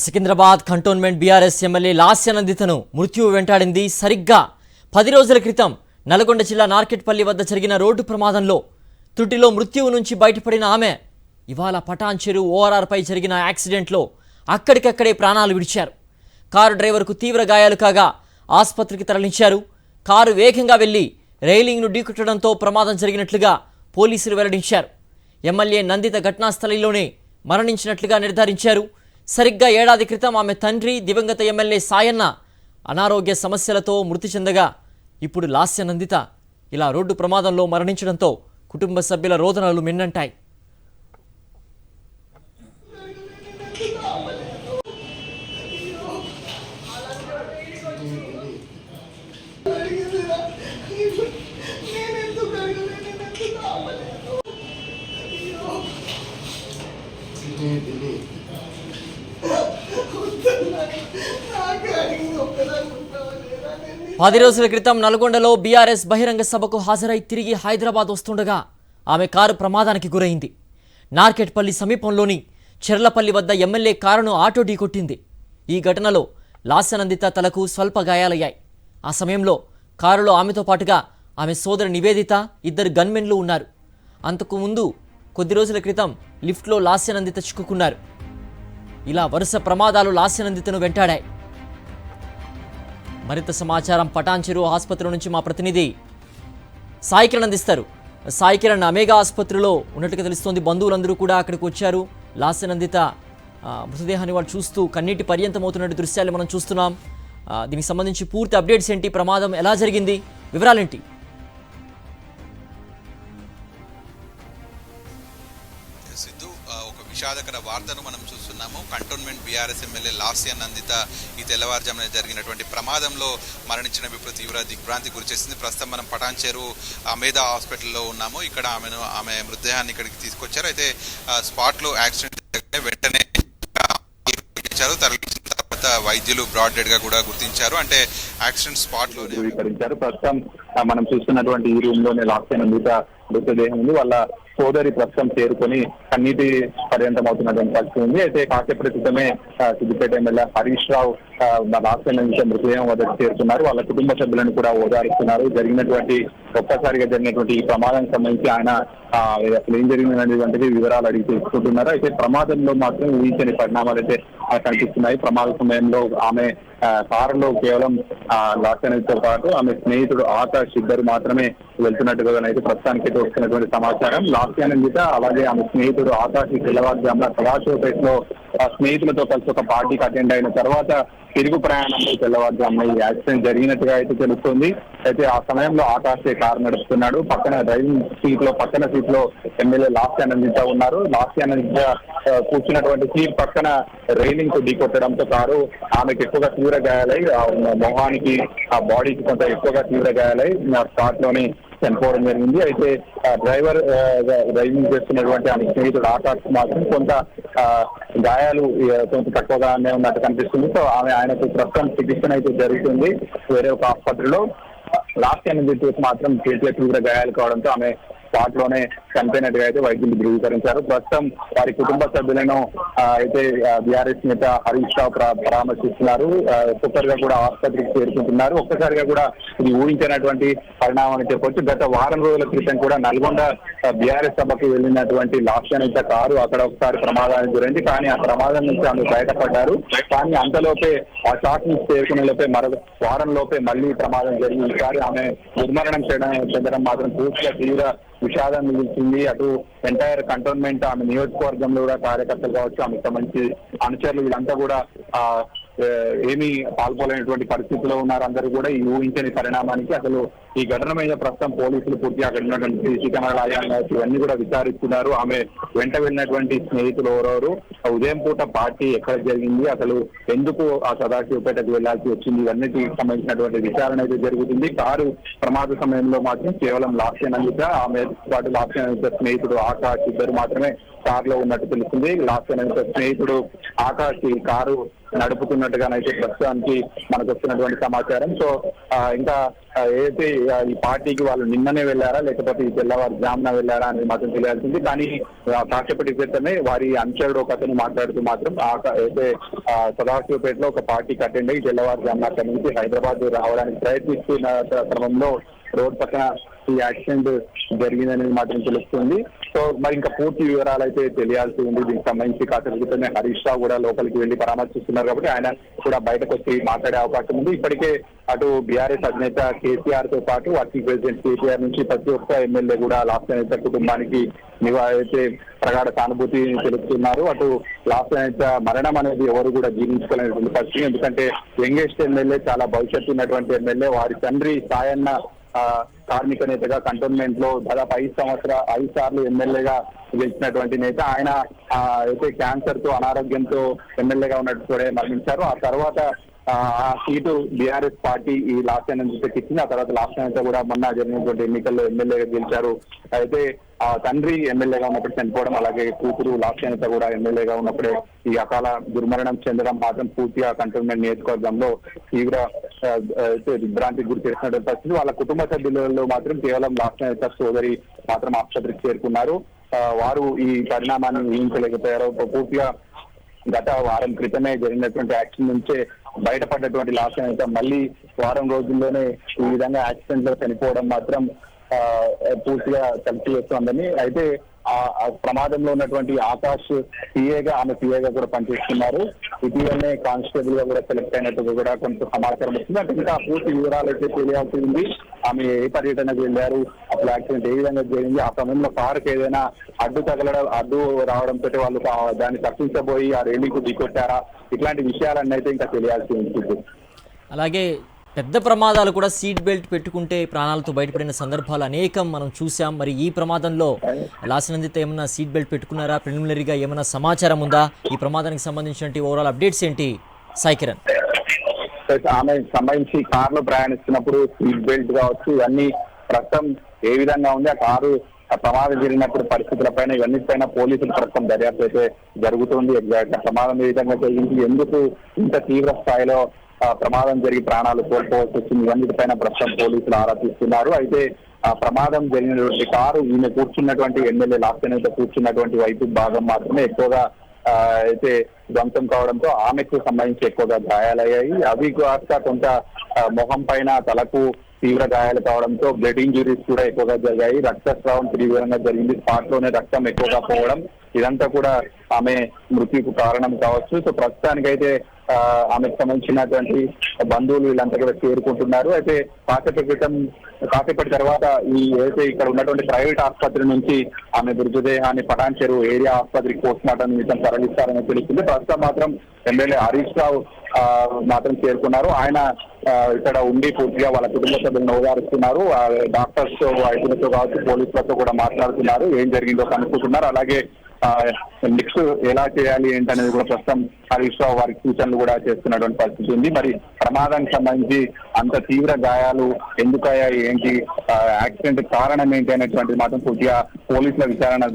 Secunderabad cantonment BRS MLA లాస్యానందితను మృత్యువు వెంటాడింది. సరిగ్గా 10 రోజుల క్రితం నల్గొండ జిల్లా నార్కెట్పల్లి వద్ద జరిగిన రోడ్డు ప్రమాదంలో తుటిలో మృత్యువు నుంచి బయటపడిన ఆమె ఇవాళ పటాన్ చెరువు ఓఆర్ఆర్పై జరిగిన యాక్సిడెంట్లో అక్కడికక్కడే ప్రాణాలు విడిచారు. కారు డ్రైవర్కు తీవ్ర గాయాలు కాగా ఆసుపత్రికి తరలించారు. కారు వేగంగా వెళ్లి రైలింగ్ను ఢీకొట్టడంతో ప్రమాదం జరిగినట్లుగా పోలీసులు వెల్లడించారు. ఎమ్మెల్యే నందిత ఘటనాస్థలిలోనే మరణించినట్లుగా నిర్ధారించారు. సరిగ్గా ఏడాది క్రితం ఆమె తండ్రి దివంగత ఎమ్మెల్యే సాయన్న అనారోగ్య సమస్యలతో మృతి చెందగా ఇప్పుడు లాస్యానందిత ఇలా రోడ్డు ప్రమాదంలో మరణించడంతో కుటుంబ సభ్యుల రోదనలు మిన్నంటాయి. పది రోజుల క్రితం నల్గొండలో బీఆర్ఎస్ బహిరంగ సభకు హాజరై తిరిగి హైదరాబాద్ వస్తుండగా ఆమె కారు ప్రమాదానికి గురైంది. నార్కెట్పల్లి సమీపంలోని చెర్లపల్లి వద్ద ఎమ్మెల్యే కారును ఆటో ఢీకొట్టింది. ఈ ఘటనలో లాస్యానందిత తలకు స్వల్ప గాయాలయ్యాయి. ఆ సమయంలో కారులో ఆమెతో పాటుగా ఆమె సోదరి నివేదిత, 2 గన్మెన్లు ఉన్నారు. అంతకు ముందు కొద్ది రోజుల క్రితం లిఫ్ట్లో లాస్యానందిత చిక్కుకున్నారు. ఇలా వరుస ప్రమాదాలు లాస్యానందితను వెంటాడాయి. మరింత సమాచారం పటాన్ చెరువు ఆసుపత్రి నుంచి మా ప్రతినిధి సాయి కిరణ్ అందిస్తారు. సాయి కిరణ్, అమేగా ఆసుపత్రిలో ఉన్నట్టుగా తెలుస్తోంది. బంధువులందరూ కూడా అక్కడికి వచ్చారు. లాస్యానందిత మృతదేహాన్ని వాళ్ళు చూస్తూ కన్నీటి పర్యంతమవుతున్నట్టు దృశ్యాలు మనం చూస్తున్నాం. దీనికి సంబంధించి పూర్తి అప్డేట్స్ ఏంటి, ప్రమాదం ఎలా జరిగింది, వివరాలేంటి? సిద్ధు, ఒక విషాదకర వార్తను మనం చూస్తున్నాము. కంటోన్మెంట్ బీఆర్ఎస్ ఎమ్మెల్యే లాస్యానందిత ఈ తెల్లవారుజామున జరిగినటువంటి ప్రమాదంలో మరణించిన విప్లవ తీవ్ర దిగ్భ్రాంతి గురిచేసింది. ప్రస్తుతం మనం పటాన్ చెరువు అమేదా హాస్పిటల్లో ఉన్నాము. ఇక్కడ ఆమె మృతదేహాన్ని ఇక్కడికి తీసుకొచ్చారు. అయితే స్పాట్లో యాక్సిడెంట్ వెంటనే తరలించిన తర్వాత వైద్యులు బ్రాడ్ డెడ్ గా కూడా గుర్తించారు. అంటే యాక్సిడెంట్ స్పాట్ లో ధృవీకరించారు. ప్రస్తుతం మనం చూస్తున్నటువంటి ఈ రూమ్ లోనే లాస్యానందిత మృతదేహం ఉంది. వాళ్ళ సోదరి ప్రస్తుతం చేరుకొని కన్నీటి పర్యంతం అవుతున్నటువంటి పరిస్థితి ఉంది. అయితే కాసేపటి క్రితమే సిద్దిపేట ఎమ్మెల్యే హరీష్ రావు లాస్యానందిత మృతదేహం వద్దకు చేరుకున్నారు. వాళ్ళ కుటుంబ సభ్యులను కూడా ఓదారుస్తున్నారు. ఒక్కసారిగా జరిగినటువంటి ఈ ప్రమాదానికి సంబంధించి ఆయన అసలు ఏం జరిగిందనేటువంటిది వివరాలు అడిగి తెలుసుకుంటున్నారు. అయితే ప్రమాదంలో మాత్రం ఊహించని పరిణామాలు అయితే కనిపిస్తున్నాయి. ప్రమాద సమయంలో ఆమె కారులో కేవలం లాస్యానందితో పాటు ఆమె స్నేహితుడు ఆకాష్ ఇద్దరు మాత్రమే వెళ్తున్నట్టుగానైతే ప్రస్తుతానికి అయితే వస్తున్నటువంటి సమాచారం. లాస్యానందిత అలాగే ఆమె స్నేహితుడు ఆకాష్ తెల్లవారుజామున కళాశోపేటలో స్నేహితులతో కలిసి ఒక పార్టీకి అటెండ్ అయిన తర్వాత తిరుగు ప్రయాణంలో తెల్లవారుజామున ఈ యాక్సిడెంట్ జరిగినట్టుగా అయితే తెలుస్తుంది. అయితే ఆ సమయంలో ఆకాశే కారు నడుపుతున్నాడు. పక్కన డ్రైవింగ్ పక్కన సీట్ లో ఎమ్మెల్యే లాస్యానందిత ఉన్నారు. లాస్యానందిత కూర్చున్నటువంటి సీట్ పక్కన రైలింగ్ కు ఢీకొట్టడంతో కారు ఆమెకు ఎక్కువగా తీవ్ర గాయాలై మొహానికి ఆ బాడీకి కొంత ఎక్కువగా తీవ్ర గాయాలై స్పాట్ లోనే చనిపోవడం జరిగింది. అయితే డ్రైవింగ్ చేస్తున్నటువంటి ఆమె స్నేహితుడు ఆకాష్ మాత్రం కొంత గాయాలు కొంత తక్కువగానే ఉన్నట్టు కనిపిస్తుంది. సో ఆయనకు ప్రస్తుతం చికిత్స అయితే జరుగుతుంది వేరే ఒక ఆసుపత్రిలో. లాస్యానందితకు మాత్రం చేతిలో తీవ్ర గాయాలు కావడంతో ఆమె స్పాట్ లోనే చనిపోయినట్టుగా అయితే వైద్యులు ధృవీకరించారు. ప్రస్తుతం వారి కుటుంబ సభ్యులను అయితే బీఆర్ఎస్ నేత హరీష్ రావు పరామర్శిస్తున్నారు. ఒక్కొక్కరిగా కూడా ఆసుపత్రికి చేరుకుంటున్నారు. ఒక్కసారిగా కూడా ఇది ఊహించినటువంటి పరిణామం అని చెప్పొచ్చు. గత వారం రోజుల క్రితం కూడా నల్గొండ బీఆర్ఎస్ సభకు వెళ్ళినటువంటి లాస్యానందిత కారు అక్కడ ఒకసారి ప్రమాదానికి గురైంది. కానీ ఆ ప్రమాదం నుంచి ఆమె బయటపడ్డారు. కానీ అంతలోపే ఆ షాట్ నుంచి చేరుకునే లోపే మరొక వారం లోపే మళ్ళీ ప్రమాదం జరిగి ఈసారి ఆమె దుర్మరణం చెందడం మాత్రం పూర్తిగా తీవ్ర విషాదం మిగిల్చింది. అటు ఎంటైర్ కంటోన్మెంట్ ఆమె నియోజకవర్గంలో కూడా కార్యకర్తలు కావచ్చు, ఆమెకు సంబంధించి అనుచరులు వీళ్ళంతా కూడా ఏమీ పాల్గొలేనటువంటి పరిస్థితిలో ఉన్నారు. అందరూ కూడా ఈ ఊహించని పరిణామానికి అసలు ఈ ఘటన మీద ప్రస్తుతం పోలీసులు పూర్తిగా అక్కడ ఉన్నటువంటి సీసీ కెమెరాలు ఇవన్నీ కూడా విచారిస్తున్నారు. ఆమె వెంట వెళ్ళినటువంటి స్నేహితులు ఎవరెవరు, ఉదయం పూట పార్టీ ఎక్కడ జరిగింది, అసలు ఎందుకు ఆ సదాశివపేటకు వెళ్లాల్సి వచ్చింది, ఇవన్నిటికి సంబంధించినటువంటి విచారణ అయితే జరుగుతుంది. కారు ప్రమాద సమయంలో మాత్రం కేవలం లాస్యానందిత ఆమె పాటు లాస్యానందిత స్నేహితుడు ఆకాష్ ఇద్దరు మాత్రమే కారులో ఉన్నట్టు తెలుస్తుంది. లాస్యానందిత స్నేహితుడు ఆకాష్ ఈ కారు నడుపుతున్నట్టుగానైతే ప్రస్తుతానికి మనకు వస్తున్నటువంటి సమాచారం. సో ఇంకా ఏదైతే ఈ పార్టీకి వాళ్ళు నిన్ననే వెళ్ళారా లేకపోతే ఈ తెల్లవారుజామున వెళ్ళారా అనేది మాత్రం తెలియాల్సింది. కానీ కాసేపటి క్రితమే వారి అనుచరుడు ఒక అతను మాట్లాడుతూ మాత్రం అయితే సదాశివపేటలో ఒక పార్టీకి అటెండ్ అయ్యి తెల్లవారుజామున అక్కడి నుంచి హైదరాబాద్ రావడానికి ప్రయత్నిస్తున్న క్రమంలో రోడ్ పక్కన ఈ యాక్సిడెంట్ జరిగిందనేది మాత్రం తెలుస్తుంది. సో మరి ఇంకా పూర్తి వివరాలు అయితే తెలియాల్సి ఉంది. దీనికి సంబంధించి కాసేపు క్రితమే హరీష్ రావు కూడా లోపలికి వెళ్లి పరామర్శిస్తున్నారు కాబట్టి ఆయన కూడా బయటకు వచ్చి మాట్లాడే అవకాశం ఉంది. ఇప్పటికే అటు బీఆర్ఎస్ అధినేత కేసీఆర్ తో పాటు వర్కింగ్ ప్రెసిడెంట్ కేసీఆర్ నుంచి ప్రతి ఒక్క ఎమ్మెల్యే కూడా లాస్ట్ నేత కుటుంబానికి అయితే ప్రగాఢ సానుభూతి తెలుపుతున్నారు. అటు లాస్ట్ నేత మరణం అనేది ఎవరు కూడా జీర్ణించుకోలేనటువంటి పరిస్థితి. ఎందుకంటే యంగెస్ట్ ఎమ్మెల్యే, చాలా భవిష్యత్తు ఉన్నటువంటి ఎమ్మెల్యే, వారి తండ్రి సాయన్న కార్మిక నేతగా కంటోన్మెంట్ లో దాదాపు 5 సార్లు ఎమ్మెల్యేగా గెలిచినటువంటి నేత. ఆయన అయితే క్యాన్సర్ తో అనారోగ్యంతో ఎమ్మెల్యేగా ఉన్నట్టు కూడా మరణించారు. ఆ తర్వాత ఆ సీటు బీఆర్ఎస్ పార్టీ ఈ లాస్ట్ నేతకి ఇచ్చింది. ఆ తర్వాత లాస్ట్ నేత కూడా మొన్న జరిగినటువంటి ఎన్నికల్లో ఎమ్మెల్యేగా గెలిచారు. అయితే ఆ తండ్రి ఎమ్మెల్యేగా ఉన్నప్పుడు చనిపోవడం, అలాగే కూతురు లాస్ట్ నేత కూడా ఎమ్మెల్యేగా ఉన్నప్పుడే ఈ అకాల దుర్మరణం చెందడం మాత్రం పూర్తిగా కంటోన్మెంట్ నియోజకవర్గంలో తీవ్ర దిగ్భ్రాంతికి గురి చేసినటువంటి పరిస్థితి. వాళ్ళ కుటుంబ సభ్యులలో మాత్రం కేవలం లాస్ట్ నేత సోదరి మాత్రం ఆసుపత్రికి చేరుకున్నారు. వారు ఈ పరిణామాన్ని ఊహించలేకపోయారు. పూర్తిగా గత వారం క్రితమే జరిగినటువంటి యాక్సిడెంట్ నుంచే బయటపడ్డటువంటి లాస్ట్ నేత మళ్ళీ వారం రోజుల్లోనే ఈ విధంగా యాక్సిడెంట్ లో చనిపోవడం మాత్రం పూర్తిగా కలిసి వస్తుందని. అయితే ఆ ప్రమాదంలో ఉన్నటువంటి ఆకాష్ ఆమె పిఏగా కూడా పనిచేస్తున్నారు. ఇటీవలనే కానిస్టేబుల్ గా కూడా సెలెక్ట్ అయినట్టు కూడా కొంత సమాచారం వస్తుంది. అంటే ఇంకా పూర్తి వివరాలు అయితే తెలియాల్సి ఉంది. ఆమె ఏ పర్యటనకు వెళ్ళారు, అసలు యాక్సిడెంట్ ఏ విధంగా జరిగింది, ఆ సమయంలో కారుకి ఏదైనా అడ్డు రావడంతో వాళ్ళు దాన్ని తప్పించబోయి ఆ రైలింగ్ ఢీకొట్టారా, ఇట్లాంటి విషయాలన్నీ అయితే ఇంకా తెలియాల్సి ఉంటుంది. అలాగే పెద్ద ప్రమాదాలు కూడా సీట్ బెల్ట్ పెట్టుకుంటే ప్రాణాలతో బయటపడిన సందర్భాలు అనేకం మనం చూసాం. మరి ఈ ప్రమాదంలో లాసినందిత ఏమన్నా సీట్ బెల్ట్ పెట్టుకున్నారా, ప్రిలిమినరీగా ఏమైనా సమాచారం ఉందా, ఈ ప్రమాదానికి సంబంధించిన ఓవరాల్ అప్డేట్స్ ఏంటి సాయి కిరణ్? ఆమె సంబంధించి కారులో ప్రయాణిస్తున్నప్పుడు సీట్ బెల్ట్ కావచ్చు, ఇవన్నీ ప్రస్తుతం ఏ విధంగా ఉంది, ఆ కారు ప్రమాదం జరిగినప్పుడు పరిస్థితులపైన ఇవన్నిటిపైన పోలీసులు ప్రస్తుతం దర్యాప్తు అయితే జరుగుతుంది. ఎగ్జాక్ట్ ప్రమాదం ఏ విధంగా జరిగింది, ఎందుకు ఇంత తీవ్ర స్థాయిలో ప్రమాదం జరిగి ప్రాణాలు కోల్పోవాల్సి వచ్చింది, ఇవన్నిటిపైన ప్రస్తుతం పోలీసులు ఆరా తీస్తున్నారు. అయితే ఆ ప్రమాదం జరిగినటువంటి కారు ఈమె కూర్చున్నటువంటి ఎమ్మెల్యే లాస్ట్ నేత కూర్చున్నటువంటి వైపు భాగం మాత్రమే ఎక్కువగా అయితే ధ్వంసం కావడంతో ఆమెకు సంబంధించి ఎక్కువగా గాయాలయ్యాయి. అవి కాస్త కొంత మొహం పైన, తలకు తీవ్ర గాయాలు కావడంతో బ్లడ్ ఇంజురీస్ కూడా ఎక్కువగా జరిగాయి. రక్తస్రావం తీవ్రంగా జరిగింది. స్పాట్ లోనే రక్తం ఎక్కువగా పోవడం, ఇదంతా కూడా ఆమె మృత్యుకు కారణం కావచ్చు. సో ప్రస్తుతానికైతే ఆమెకు సంబంధించినటువంటి బంధువులు వీళ్ళంతా కూడా చేరుకుంటున్నారు. అయితే కాసేపటి తర్వాత అయితే ఇక్కడ ఉన్నటువంటి ప్రైవేట్ ఆసుపత్రి నుంచి ఆమె మృతదేహాన్ని పటాన్ చెరువు ఏరియా ఆసుపత్రికి పోస్ట్ మార్టం నిమిత్తం తరలిస్తారని తెలిసింది. ప్రస్తుతం మాత్రం ఎమ్మెల్యే హరీష్ రావు మాత్రం చేరుకున్నారు. ఆయన ఇక్కడ ఉండి పూర్తిగా వాళ్ళ కుటుంబ సభ్యులను ఓదారుస్తున్నారు. డాక్టర్స్ తో, వైద్యులతో కావచ్చు, పోలీసులతో కూడా మాట్లాడుతున్నారు, ఏం జరిగిందో కనుక్కుంటున్నారు. అలాగే నెక్స్ట్ ఎలా చేయాలి ఏంటనేది కూడా ప్రస్తుతం హరీష్ రావు వారికి సూచనలు కూడా చేస్తున్నటువంటి పరిస్థితి ఉంది. మరి ప్రమాదానికి సంబంధించి అంత తీవ్ర గాయాలు ఎందుకయ్యాయి, ఏంటి యాక్సిడెంట్ కారణం ఏంటి అనేటువంటిది మాత్రం పూర్తిగా పోలీసుల విచారణ